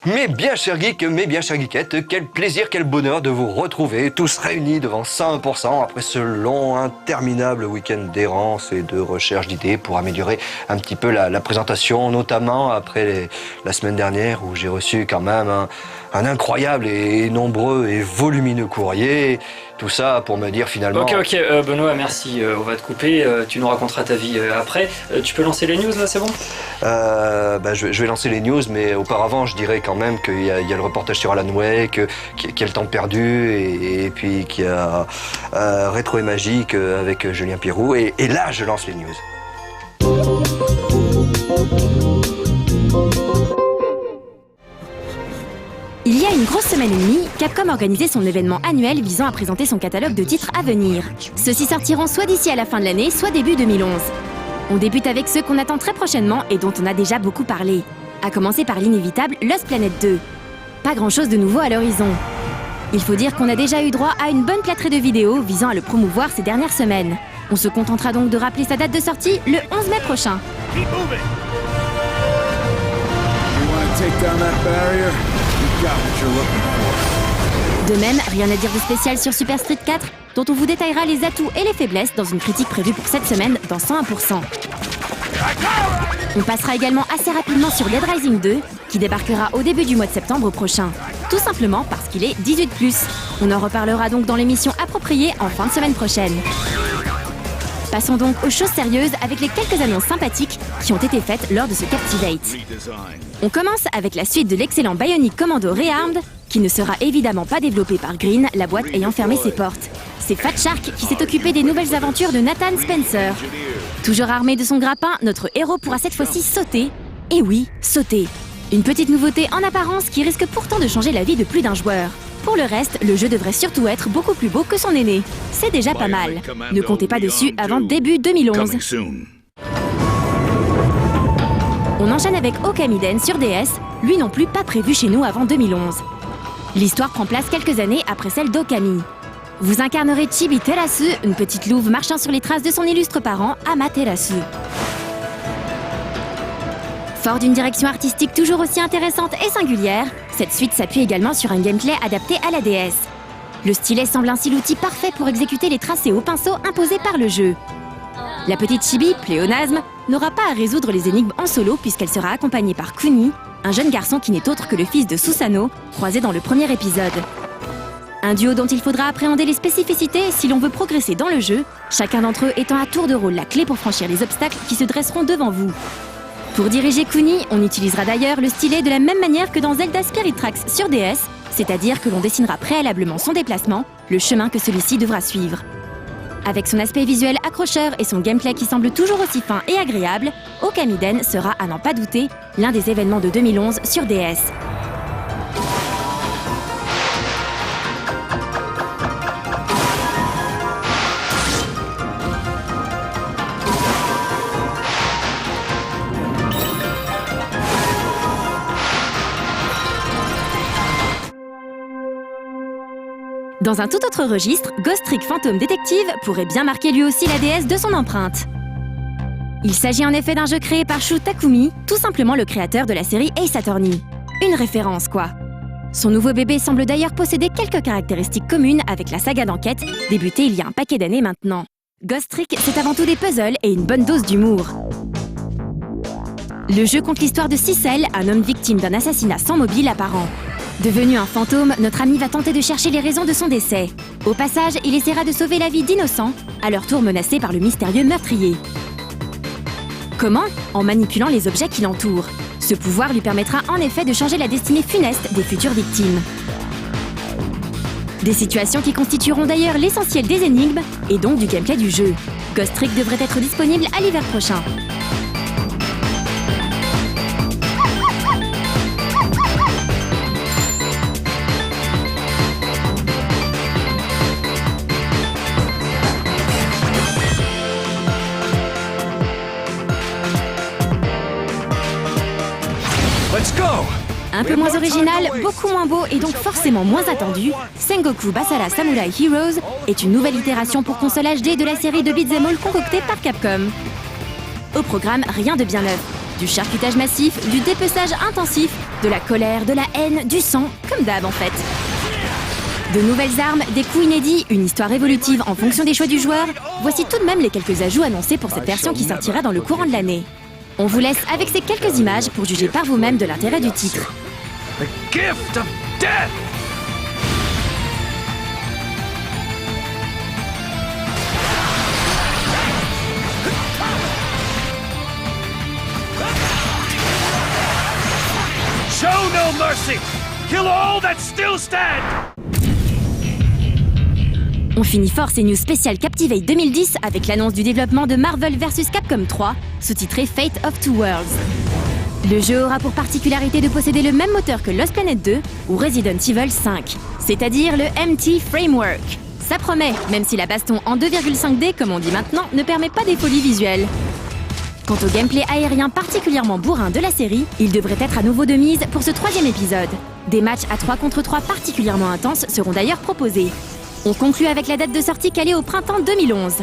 Mes bien chers geeks, mes bien chères geekettes, quel plaisir, quel bonheur de vous retrouver tous réunis devant 101% après ce long, interminable week-end d'errance et de recherche d'idées pour améliorer un petit peu la présentation, notamment après la semaine dernière où j'ai reçu quand même un incroyable et nombreux et volumineux courrier. Tout ça pour me dire finalement... Ok, Benoît, merci, on va te couper, tu nous raconteras ta vie après. Tu peux lancer les news là, c'est bon? Je vais lancer les news, mais auparavant je dirais quand même qu'il y a le reportage sur Alan Wake, qu'il y a le temps perdu, et puis qu'il y a Rétro et Magique avec Julien Pirou, et là je lance les news. Il y a une grosse semaine et demie, Capcom organisait son événement annuel visant à présenter son catalogue de titres à venir. Ceux-ci sortiront soit d'ici à la fin de l'année, soit début 2011. On débute avec ceux qu'on attend très prochainement et dont on a déjà beaucoup parlé. À commencer par l'inévitable Lost Planet 2. Pas grand-chose de nouveau à l'horizon. Il faut dire qu'on a déjà eu droit à une bonne plâtrée de vidéos visant à le promouvoir ces dernières semaines. On se contentera donc de rappeler sa date de sortie le 11 mai prochain. De même, rien à dire de spécial sur Super Street 4, dont on vous détaillera les atouts et les faiblesses dans une critique prévue pour cette semaine dans 101%. On passera également assez rapidement sur Dead Rising 2, qui débarquera au début du mois de septembre prochain. Tout simplement parce qu'il est 18+. On en reparlera donc dans l'émission appropriée en fin de semaine prochaine. Passons donc aux choses sérieuses avec les quelques annonces sympathiques qui ont été faites lors de ce Captivate. On commence avec la suite de l'excellent Bionic Commando Rearmed, qui ne sera évidemment pas développé par Green, la boîte ayant fermé ses portes. C'est Fat Shark qui s'est occupé des nouvelles aventures de Nathan Spencer. Toujours armé de son grappin, notre héros pourra cette fois-ci sauter. Et oui, sauter. Une petite nouveauté en apparence qui risque pourtant de changer la vie de plus d'un joueur. Pour le reste, le jeu devrait surtout être beaucoup plus beau que son aîné. C'est déjà pas mal. Ne comptez pas dessus avant début 2011. On enchaîne avec Okamiden sur DS, lui non plus pas prévu chez nous avant 2011. L'histoire prend place quelques années après celle d'Okami. Vous incarnerez Chibi Terasu, une petite louve marchant sur les traces de son illustre parent, Amaterasu. Fort d'une direction artistique toujours aussi intéressante et singulière, cette suite s'appuie également sur un gameplay adapté à la DS. Le stylet semble ainsi l'outil parfait pour exécuter les tracés au pinceau imposés par le jeu. La petite Chibi, pléonasme, n'aura pas à résoudre les énigmes en solo puisqu'elle sera accompagnée par Kuni, un jeune garçon qui n'est autre que le fils de Susanoo, croisé dans le premier épisode. Un duo dont il faudra appréhender les spécificités si l'on veut progresser dans le jeu, chacun d'entre eux étant à tour de rôle la clé pour franchir les obstacles qui se dresseront devant vous. Pour diriger Kuni, on utilisera d'ailleurs le stylet de la même manière que dans Zelda Spirit Tracks sur DS, c'est-à-dire que l'on dessinera préalablement son déplacement, le chemin que celui-ci devra suivre. Avec son aspect visuel accrocheur et son gameplay qui semble toujours aussi fin et agréable, Okamiden sera, à n'en pas douter, l'un des événements de 2011 sur DS. Dans un tout autre registre, Ghost Trick Phantom Detective pourrait bien marquer lui aussi la DS de son empreinte. Il s'agit en effet d'un jeu créé par Shu Takumi, tout simplement le créateur de la série Ace Attorney. Une référence, quoi. Son nouveau bébé semble d'ailleurs posséder quelques caractéristiques communes avec la saga d'enquête, débutée il y a un paquet d'années maintenant. Ghost Trick, c'est avant tout des puzzles et une bonne dose d'humour. Le jeu conte l'histoire de Cecil, un homme victime d'un assassinat sans mobile apparent. Devenu un fantôme, notre ami va tenter de chercher les raisons de son décès. Au passage, il essaiera de sauver la vie d'innocents, à leur tour menacés par le mystérieux meurtrier. Comment? En manipulant les objets qui l'entourent. Ce pouvoir lui permettra en effet de changer la destinée funeste des futures victimes. Des situations qui constitueront d'ailleurs l'essentiel des énigmes, et donc du gameplay du jeu. Ghost Trick devrait être disponible à l'hiver prochain. Un peu moins original, beaucoup moins beau et donc forcément moins attendu, Sengoku Basara Samurai Heroes est une nouvelle itération pour console HD de la série de beat'em all concoctée par Capcom. Au programme, rien de bien neuf. Du charcutage massif, du dépeçage intensif, de la colère, de la haine, du sang, comme d'hab en fait. De nouvelles armes, des coups inédits, une histoire évolutive en fonction des choix du joueur, voici tout de même les quelques ajouts annoncés pour cette version qui sortira dans le courant de l'année. On vous laisse avec ces quelques images pour juger par vous-même de l'intérêt du titre. The gift of death! Show no mercy! Kill all that still stand! On finit fort ces news spéciales Captivate 2010 avec l'annonce du développement de Marvel vs Capcom 3, sous-titré Fate of Two Worlds. Le jeu aura pour particularité de posséder le même moteur que Lost Planet 2 ou Resident Evil 5, c'est-à-dire le MT Framework. Ça promet, même si la baston en 2,5D, comme on dit maintenant, ne permet pas des folies visuelles. Quant au gameplay aérien particulièrement bourrin de la série, il devrait être à nouveau de mise pour ce 3e épisode. Des matchs à 3 contre 3 particulièrement intenses seront d'ailleurs proposés. On conclut avec la date de sortie calée au printemps 2011.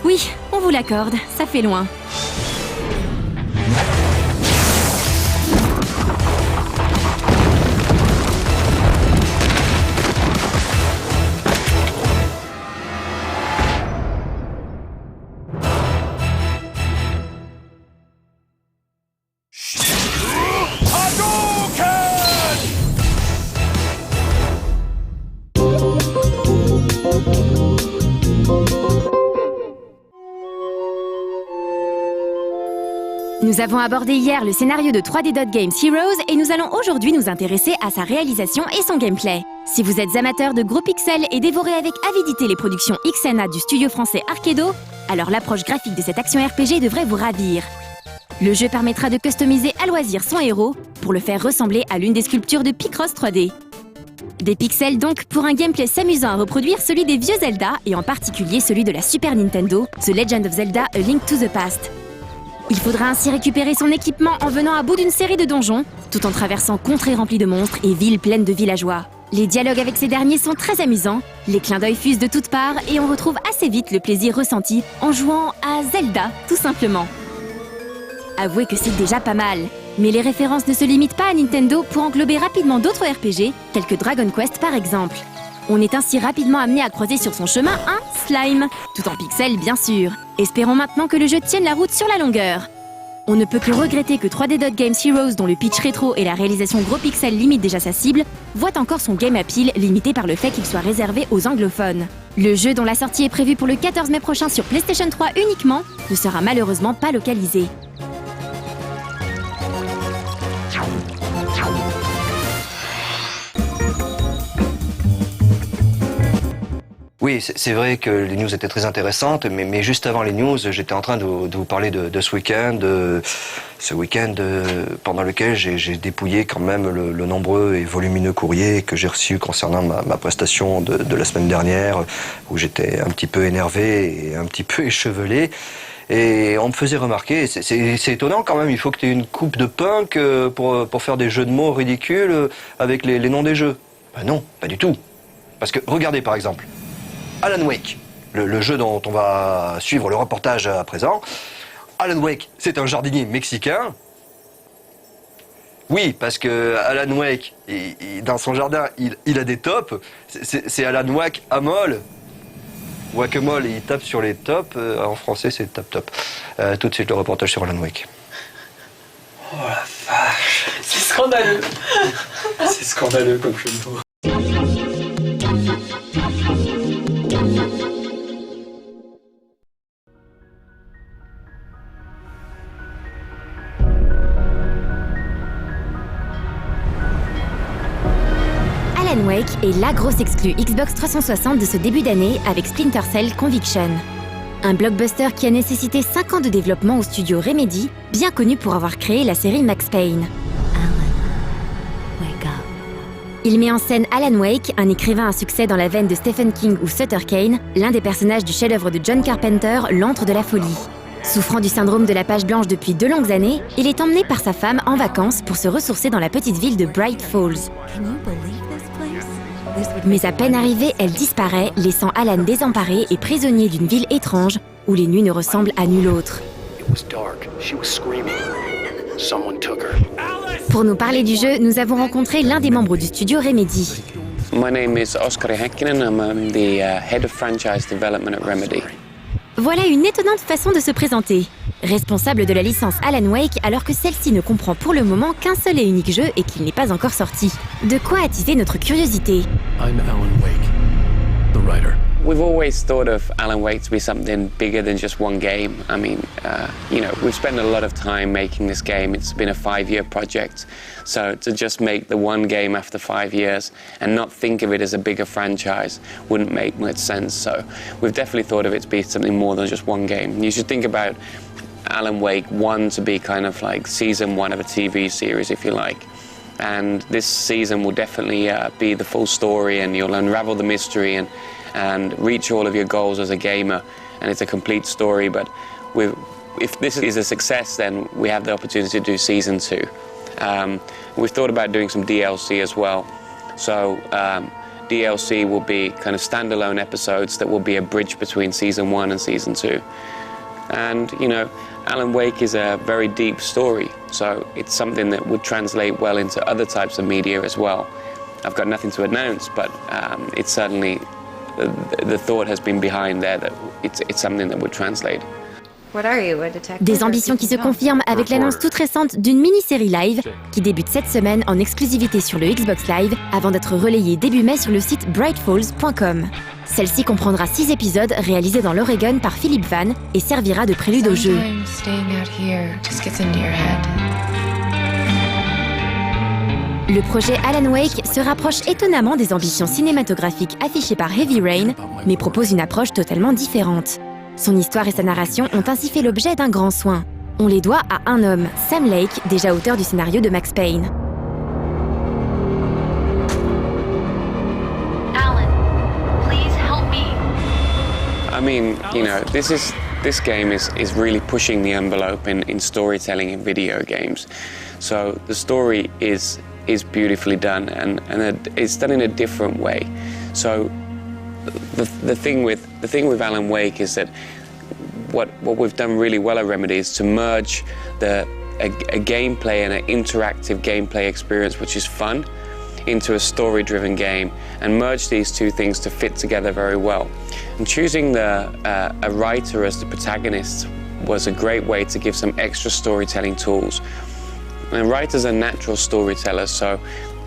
Oui, on vous l'accorde, ça fait loin. Nous avons abordé hier le scénario de 3D Dot Games Heroes et nous allons aujourd'hui nous intéresser à sa réalisation et son gameplay. Si vous êtes amateur de gros pixels et dévorez avec avidité les productions XNA du studio français Arkedo, alors l'approche graphique de cette action RPG devrait vous ravir. Le jeu permettra de customiser à loisir son héros pour le faire ressembler à l'une des sculptures de Picross 3D. Des pixels donc pour un gameplay s'amusant à reproduire celui des vieux Zelda et en particulier celui de la Super Nintendo, The Legend of Zelda A Link to the Past. Il faudra ainsi récupérer son équipement en venant à bout d'une série de donjons, tout en traversant contrées remplies de monstres et villes pleines de villageois. Les dialogues avec ces derniers sont très amusants, les clins d'œil fusent de toutes parts et on retrouve assez vite le plaisir ressenti en jouant à Zelda, tout simplement. Avouez que c'est déjà pas mal, mais les références ne se limitent pas à Nintendo pour englober rapidement d'autres RPG, tels que Dragon Quest par exemple. On est ainsi rapidement amené à croiser sur son chemin un slime, tout en pixels bien sûr. Espérons maintenant que le jeu tienne la route sur la longueur. On ne peut que regretter que 3D Dot Games Heroes, dont le pitch rétro et la réalisation gros pixels limite déjà sa cible, voit encore son game appeal limité par le fait qu'il soit réservé aux anglophones. Le jeu, dont la sortie est prévue pour le 14 mai prochain sur PlayStation 3 uniquement, ne sera malheureusement pas localisé. Oui, c'est vrai que les news étaient très intéressantes, mais juste avant les news, j'étais en train de vous parler de ce week-end, pendant lequel j'ai dépouillé quand même le nombreux et volumineux courrier que j'ai reçu concernant ma prestation de la semaine dernière, où j'étais un petit peu énervé et un petit peu échevelé. Et on me faisait remarquer, c'est étonnant quand même, il faut que tu aies une coupe de punk pour faire des jeux de mots ridicules avec les noms des jeux. Ben non, pas du tout. Parce que regardez par exemple, Alan Wake, le jeu dont on va suivre le reportage à présent. Alan Wake, c'est un jardinier mexicain. Oui, parce que Alan Wake, dans son jardin, il a des tops. C'est Alan Wake Amol. Whack-a-mole, il tape sur les tops. En français, c'est tap-top. Tout de suite, le reportage sur Alan Wake. Oh la vache, c'est scandaleux. C'est scandaleux comme jeu de mots. Alan Wake est la grosse exclue Xbox 360 de ce début d'année avec Splinter Cell Conviction. Un blockbuster qui a nécessité 5 ans de développement au studio Remedy, bien connu pour avoir créé la série Max Payne. Il met en scène Alan Wake, un écrivain à succès dans la veine de Stephen King ou Sutter Kane, l'un des personnages du chef-d'œuvre de John Carpenter, L'Antre de la folie. Souffrant du syndrome de la page blanche depuis 2 longues années, il est emmené par sa femme en vacances pour se ressourcer dans la petite ville de Bright Falls. Mais à peine arrivée, elle disparaît, laissant Alan désemparé et prisonnier d'une ville étrange où les nuits ne ressemblent à nulle autre. Someone took her. Pour nous parler du jeu, nous avons rencontré l'un des membres du studio Remedy. My name is Oskari Häkkinen. I'm the head of franchise development at Remedy. Voilà une étonnante façon de se présenter. Responsable de la licence Alan Wake alors que celle-ci ne comprend pour le moment qu'un seul et unique jeu et qu'il n'est pas encore sorti. De quoi attiser notre curiosité. I'm Alan Wake, the writer. We've always thought of Alan Wake to be something bigger than just one game. I mean, we've spent a lot of time making this game. It's been a 5-year project. So to just make the one game after 5 years and not think of it as a bigger franchise wouldn't make much sense. So we've definitely thought of it to be something more than just one game. You should think about Alan Wake 1 to be kind of like season 1 of a TV series, if you like. And this season will definitely be the full story, and you'll unravel the mystery and reach all of your goals as a gamer, and it's a complete story. But if this is a success, then we have the opportunity to do season 2. We've thought about doing some DLC as well. So DLC will be kind of standalone episodes that will be a bridge between season 1 and season 2. And, Alan Wake is a very deep story, so it's something that would translate well into other types of media as well. I've got nothing to announce, but it's certainly, the thought has been behind there that it's something that would translate. What are you, a detective? Des ambitions qui se confirment avec l'annonce toute récente d'une mini-série live qui débute cette semaine en exclusivité sur le Xbox Live avant d'être relayée début mai sur le site brightfalls.com. Celle-ci comprendra 6 épisodes réalisés dans l'Oregon par Philippe Van et servira de prélude au jeu. Le projet Alan Wake se rapproche étonnamment des ambitions cinématographiques affichées par Heavy Rain, mais propose une approche totalement différente. Son histoire et sa narration ont ainsi fait l'objet d'un grand soin. On les doit à un homme, Sam Lake, déjà auteur du scénario de Max Payne. Alan, please help me. I mean, this game is really pushing the envelope in storytelling in video games. So the story is beautifully done, and it's done in a different way. So the thing with Alan Wake is that what we've done really well at Remedy is to merge a gameplay and an interactive gameplay experience, which is fun, into a story-driven game, and merge these two things to fit together very well. And choosing a writer as the protagonist was a great way to give some extra storytelling tools. And writers are natural storytellers, so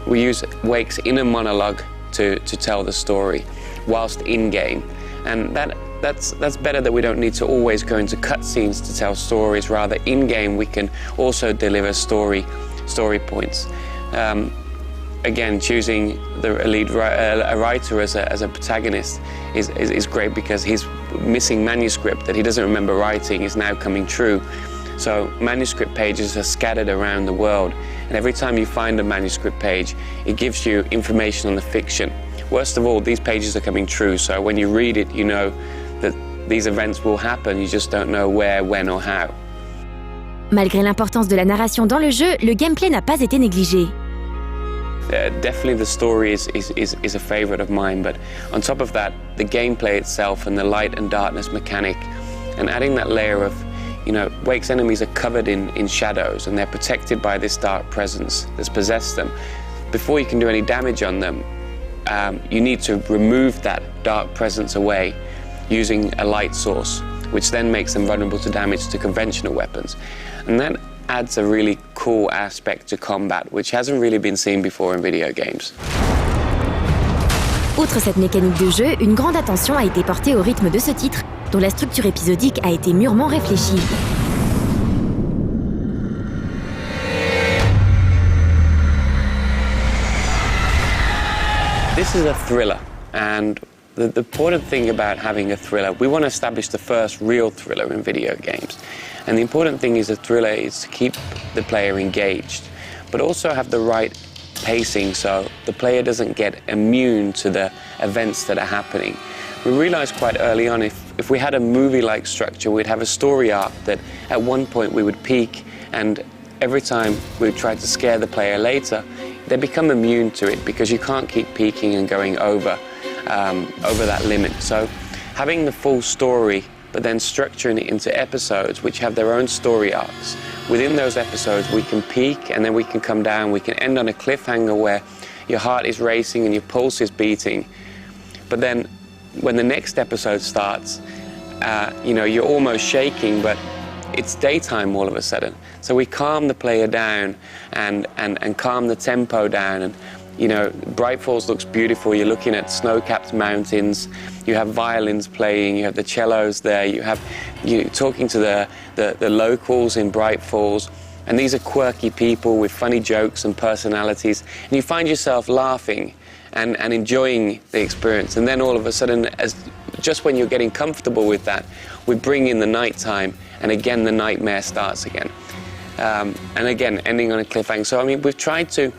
we use Wake's inner monologue to tell the story whilst in-game. And that's better, that we don't need to always go into cutscenes to tell stories. Rather, in-game we can also deliver story points. Again, choosing a writer as a protagonist is great, because his missing manuscript that he doesn't remember writing is now coming true. So manuscript pages are scattered around the world, and every time you find a manuscript page, it gives you information on the fiction. Worst of all, these pages are coming true, so when you read it, you know that these events will happen, you just don't know where, when or how. Malgré l'importance de la narration dans le jeu, le gameplay n'a pas été négligé. Definitely the story is a favorite of mine, but on top of that, the gameplay itself and the light and darkness mechanic, and adding that layer of, Wake's enemies are covered in shadows, and they're protected by this dark presence that's possessed them. Before you can do any damage on them, you need to remove that dark presence away using a light source, which then makes them vulnerable to damage to conventional weapons. And that adds a really cool aspect to combat, which hasn't really been seen before in video games. Outre cette mécanique de jeu, une grande attention a été portée au rythme de ce titre, dont la structure épisodique a été mûrement réfléchie. This is a thriller, and the important thing about having a thriller, we want to establish the first real thriller in video games. And the important thing is a thriller is to keep the player engaged, but also have the right pacing so the player doesn't get immune to the events that are happening. We realized quite early on if we had a movie-like structure, we'd have a story arc that at one point we would peak, and every time we tried to scare the player later, they become immune to it, because you can't keep peaking and going over that limit. So having the full story, but then structuring it into episodes which have their own story arcs, within those episodes, we can peak and then we can come down. We can end on a cliffhanger where your heart is racing and your pulse is beating. But then when the next episode starts, you're almost shaking, but it's daytime all of a sudden. So we calm the player down and calm the tempo down. And Bright Falls looks beautiful. You're looking at snow-capped mountains. You have violins playing. You have the cellos there. You're talking to the locals in Bright Falls. And these are quirky people with funny jokes and personalities. And you find yourself laughing and enjoying the experience. And then all of a sudden, just when you're getting comfortable with that, we bring in the nighttime, and again the nightmare starts again. And again, ending on a cliffhanger. So we've tried to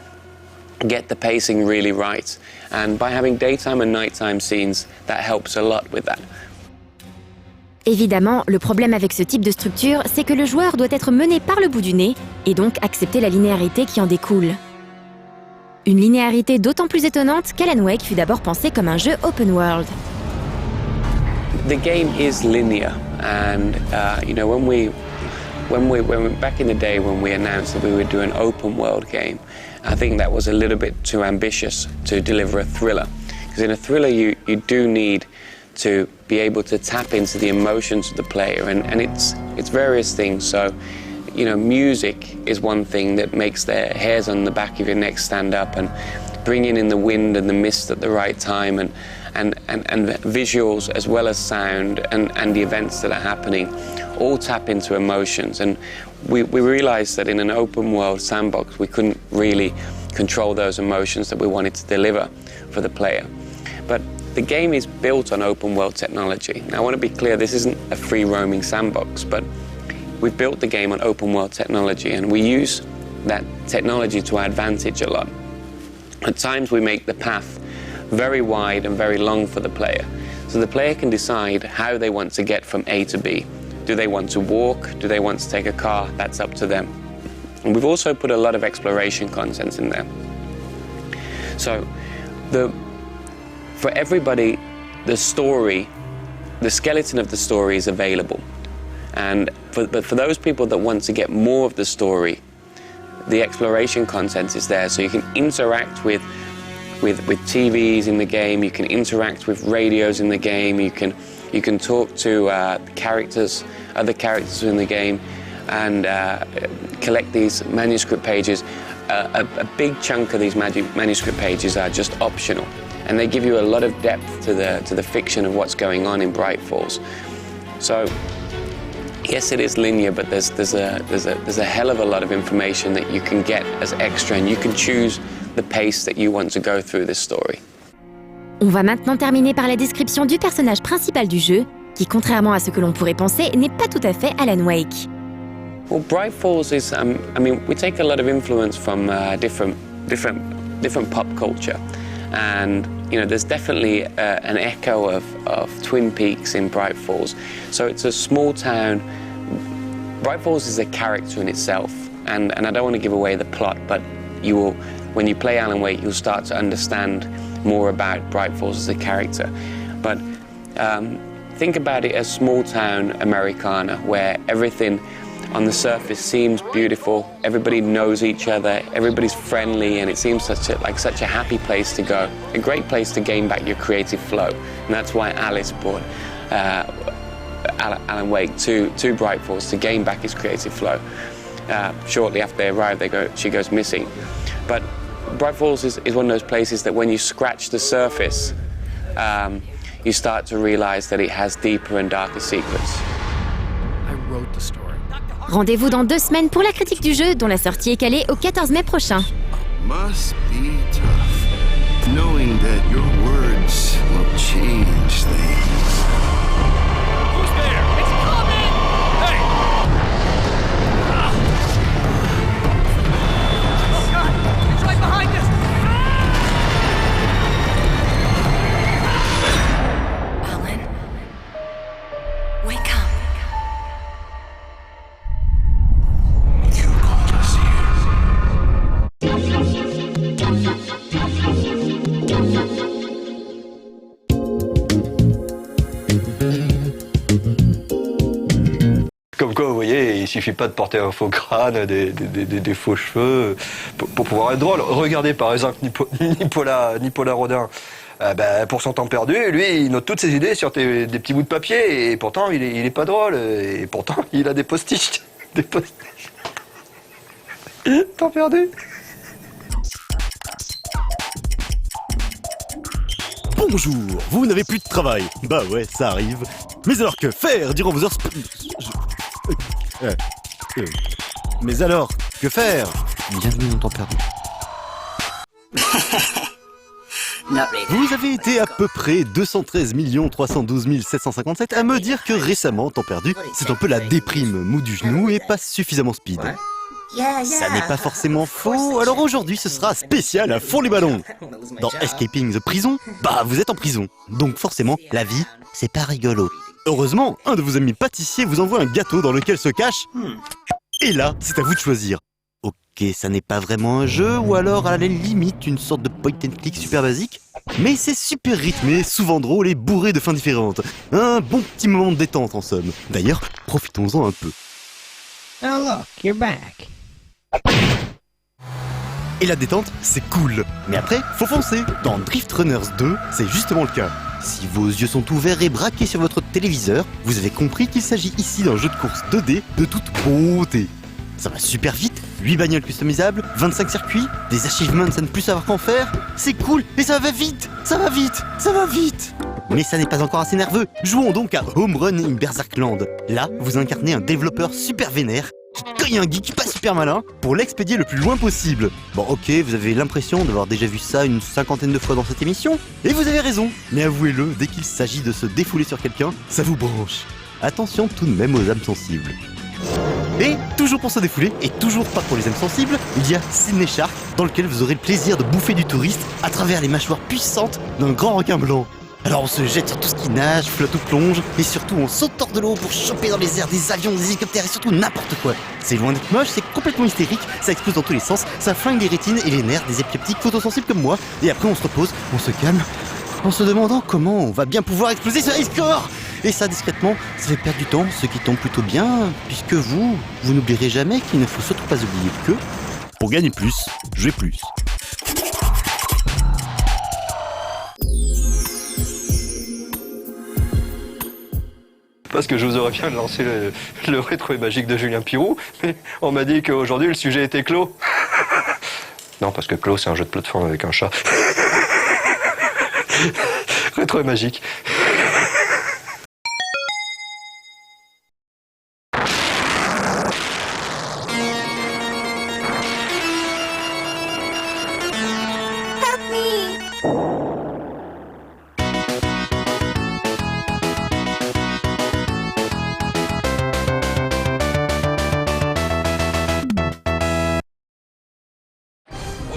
get the pacing really right. And by having daytime and nighttime scenes, that helps a lot with that. Évidemment, le problème avec ce type de structure, c'est que le joueur doit être mené par le bout du nez et donc accepter la linéarité qui en découle. Une linéarité d'autant plus étonnante qu'Alan Wake fut d'abord pensé comme un jeu open world. The game is linear, and when back in the day when we announced that we would do an open world game, I think that was a little bit too ambitious to deliver a thriller. Because in a thriller you do need to be able to tap into the emotions of the player, and it's various things. So, music is one thing that makes the hairs on the back of your neck stand up, and bringing in the wind and the mist at the right time, and visuals as well as sound and the events that are happening all tap into emotions. And we realized that in an open world sandbox we couldn't really control those emotions that we wanted to deliver for the player. But the game is built on open world technology. Now I want to be clear, this isn't a free roaming sandbox, but we built the game on open world technology, and we use that technology to our advantage a lot. At times we make the path very wide and very long for the player. So the player can decide how they want to get from A to B. Do they want to walk? Do they want to take a car? That's up to them. And we've also put a lot of exploration content in there. So for everybody, the story, the skeleton of the story is available. But for those people that want to get more of the story, the exploration content is there. So you can interact with TVs in the game, you can interact with radios in the game, you can talk to other characters in the game, and collect these manuscript pages. A big chunk of these manuscript pages are just optional, and they give you a lot of depth to the fiction of what's going on in Bright Falls. So yes, it is linear, but there's a hell of a lot of information that you can get as extra, and you can choose the pace that you want to go through this story. On va maintenant terminer par la description du personnage principal du jeu, qui, contrairement à ce que l'on pourrait penser, n'est pas tout à fait Alan Wake. Well, Bright Falls is, we take a lot of influence from different pop culture, and there's definitely an echo of Twin Peaks in Bright Falls. So it's a small town. Bright Falls is a character in itself, and I don't want to give away the plot, but you will, when you play Alan Wake, you'll start to understand more about Bright Falls as a character. But think about it as small town Americana, where everything on the surface seems beautiful, everybody knows each other, everybody's friendly, and it seems such a happy place to go, a great place to gain back your creative flow. And that's why Alice brought Alan Wake to Bright Falls, to gain back his creative flow. Shortly after they arrive, she goes missing. But Bright Falls is one of those places that when you scratch the surface, you start to realize that it has deeper and darker secrets. I wrote the story. Rendez-vous dans 2 semaines pour la critique du jeu, dont la sortie est calée au 14 mai prochain. Must be tough, knowing that your words will change things. Who's there? It's coming! Hey! Oh God! It's right behind us! Alan, wake up. You brought us here. il suffit pas de porter un faux crâne, des faux cheveux pour pouvoir être drôle. Regardez par exemple Nicolas Rodin. Pour son temps perdu, lui, il note toutes ses idées sur des petits bouts de papier et pourtant il est pas drôle et pourtant il a des post-it. Temps perdu. Bonjour, vous n'avez plus de travail. Bah ouais, ça arrive. Mais alors que faire durant vos heures Mais alors, que faire? Bienvenue dans Temps perdu. Vous avez été à peu près 213 312 757 à me dire que récemment, Temps perdu, c'est un peu la déprime, mou du genou et pas suffisamment speed. Ça n'est pas forcément faux, alors aujourd'hui ce sera spécial à fond les ballons. Dans Escaping the Prison, vous êtes en prison, donc forcément la vie, c'est pas rigolo. Heureusement, un de vos amis pâtissiers vous envoie un gâteau dans lequel se cache... Et là, c'est à vous de choisir. Ok, ça n'est pas vraiment un jeu, ou alors à la limite une sorte de point and click super basique, mais c'est super rythmé, souvent drôle et bourré de fins différentes. Un bon petit moment de détente en somme. D'ailleurs, profitons-en un peu. Oh look, you're back. Et la détente, c'est cool. Mais après, faut foncer. Dans Drift Runners 2, c'est justement le cas. Si vos yeux sont ouverts et braqués sur votre téléviseur, vous avez compris qu'il s'agit ici d'un jeu de course 2D de toute beauté. Ça va super vite, 8 bagnoles customisables, 25 circuits, des achievements à ne plus savoir qu'en faire. C'est cool, et ça va vite. Mais ça n'est pas encore assez nerveux. Jouons donc à Home Run in Berserkland. Là, vous incarnez un développeur super vénère qui cueille un geek pas super malin pour l'expédier le plus loin possible. Bon ok, vous avez l'impression d'avoir déjà vu ça une 50aine de fois dans cette émission, et vous avez raison, mais avouez-le, dès qu'il s'agit de se défouler sur quelqu'un, ça vous branche. Attention tout de même aux âmes sensibles. Et toujours pour se défouler, et toujours pas pour les âmes sensibles, il y a Sydney Shark, dans lequel vous aurez le plaisir de bouffer du touriste à travers les mâchoires puissantes d'un grand requin blanc. Alors on se jette sur tout ce qui nage, flotte ou plonge, et surtout on saute hors de l'eau pour choper dans les airs des avions, des hélicoptères et surtout n'importe quoi. C'est loin d'être moche, c'est complètement hystérique, ça explose dans tous les sens, ça flingue les rétines et les nerfs des épileptiques photosensibles comme moi, et après on se repose, on se calme, en se demandant comment on va bien pouvoir exploser ce high score. Et ça discrètement, ça fait perdre du temps, ce qui tombe plutôt bien, puisque vous n'oublierez jamais qu'il ne faut surtout pas oublier que, pour gagner plus, jouer plus. Parce que je vous aurais bien lancé le rétro et magique de Julien Pirou, mais on m'a dit qu'aujourd'hui le sujet était clos. Non, parce que clos c'est un jeu de plateforme avec un chat. Rétro et magique.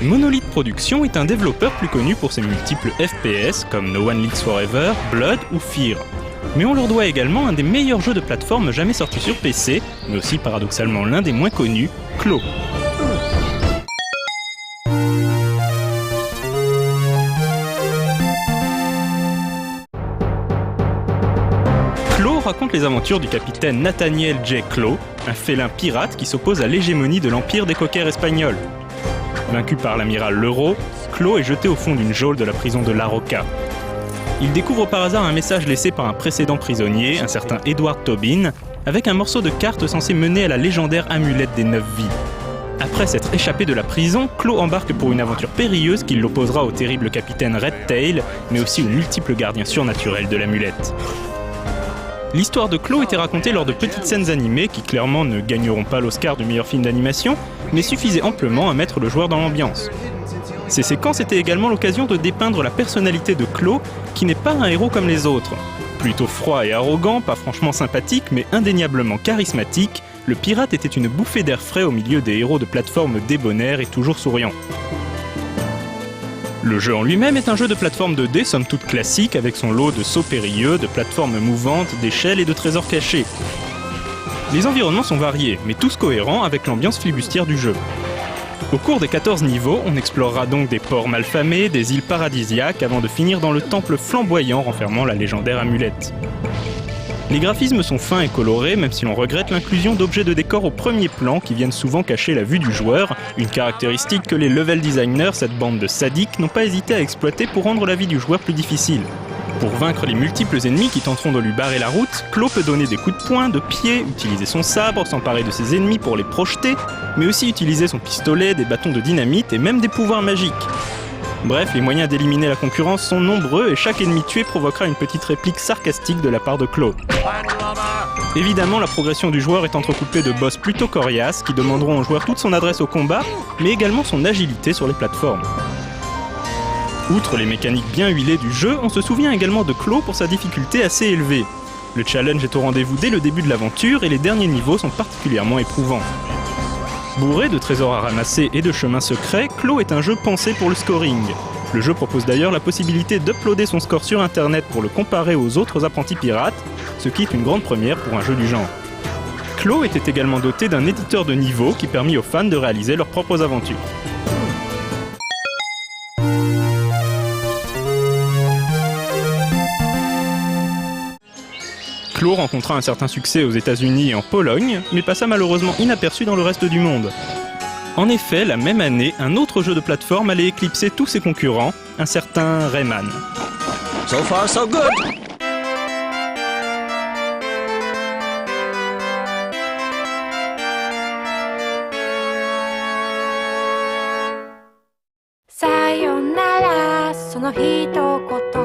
Monolith Productions est un développeur plus connu pour ses multiples FPS comme No One Lives Forever, Blood ou Fear. Mais on leur doit également un des meilleurs jeux de plateforme jamais sortis sur PC, mais aussi paradoxalement l'un des moins connus, Claw. Claw raconte les aventures du capitaine Nathaniel J. Claw, un félin pirate qui s'oppose à l'hégémonie de l'empire des coquers espagnols. Vaincu par l'amiral Leroux, Claw est jeté au fond d'une geôle de la prison de La Roca. Il découvre par hasard un message laissé par un précédent prisonnier, un certain Edward Tobin, avec un morceau de carte censé mener à la légendaire amulette des 9 vies. Après s'être échappé de la prison, Claw embarque pour une aventure périlleuse qui l'opposera au terrible capitaine Red Tail, mais aussi aux multiples gardiens surnaturels de l'amulette. L'histoire de Claw était racontée lors de petites scènes animées qui clairement ne gagneront pas l'Oscar du meilleur film d'animation, mais suffisaient amplement à mettre le joueur dans l'ambiance. Ces séquences étaient également l'occasion de dépeindre la personnalité de Claw, qui n'est pas un héros comme les autres. Plutôt froid et arrogant, pas franchement sympathique, mais indéniablement charismatique, le pirate était une bouffée d'air frais au milieu des héros de plateforme débonnaires et toujours souriants. Le jeu en lui-même est un jeu de plateforme 2D somme toute classique avec son lot de sauts périlleux, de plateformes mouvantes, d'échelles et de trésors cachés. Les environnements sont variés, mais tous cohérents avec l'ambiance flibustière du jeu. Au cours des 14 niveaux, on explorera donc des ports malfamés, des îles paradisiaques avant de finir dans le temple flamboyant renfermant la légendaire amulette. Les graphismes sont fins et colorés, même si l'on regrette l'inclusion d'objets de décor au premier plan qui viennent souvent cacher la vue du joueur, une caractéristique que les level designers, cette bande de sadiques, n'ont pas hésité à exploiter pour rendre la vie du joueur plus difficile. Pour vaincre les multiples ennemis qui tenteront de lui barrer la route, Clo peut donner des coups de poing, de pied, utiliser son sabre, s'emparer de ses ennemis pour les projeter, mais aussi utiliser son pistolet, des bâtons de dynamite et même des pouvoirs magiques. Bref, les moyens d'éliminer la concurrence sont nombreux et chaque ennemi tué provoquera une petite réplique sarcastique de la part de Clo. Évidemment, la progression du joueur est entrecoupée de boss plutôt coriaces qui demanderont au joueur toute son adresse au combat, mais également son agilité sur les plateformes. Outre les mécaniques bien huilées du jeu, on se souvient également de Clo pour sa difficulté assez élevée. Le challenge est au rendez-vous dès le début de l'aventure et les derniers niveaux sont particulièrement éprouvants. Bourré de trésors à ramasser et de chemins secrets, Clo est un jeu pensé pour le scoring. Le jeu propose d'ailleurs la possibilité d'uploader son score sur internet pour le comparer aux autres apprentis pirates, ce qui est une grande première pour un jeu du genre. Clo était également doté d'un éditeur de niveau qui permit aux fans de réaliser leurs propres aventures. Clo rencontra un certain succès aux États-Unis et en Pologne, mais passa malheureusement inaperçu dans le reste du monde. En effet, la même année, un autre jeu de plateforme allait éclipser tous ses concurrents, un certain Rayman. So far, so good. Sayonara, その一言。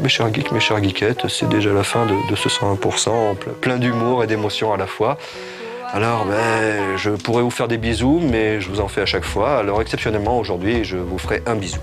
Mes chers geeks, mes chères geekettes, c'est déjà la fin de ce 101%, plein d'humour et d'émotions à la fois. Alors, je pourrais vous faire des bisous, mais je vous en fais à chaque fois. Alors, exceptionnellement, aujourd'hui, je vous ferai un bisou.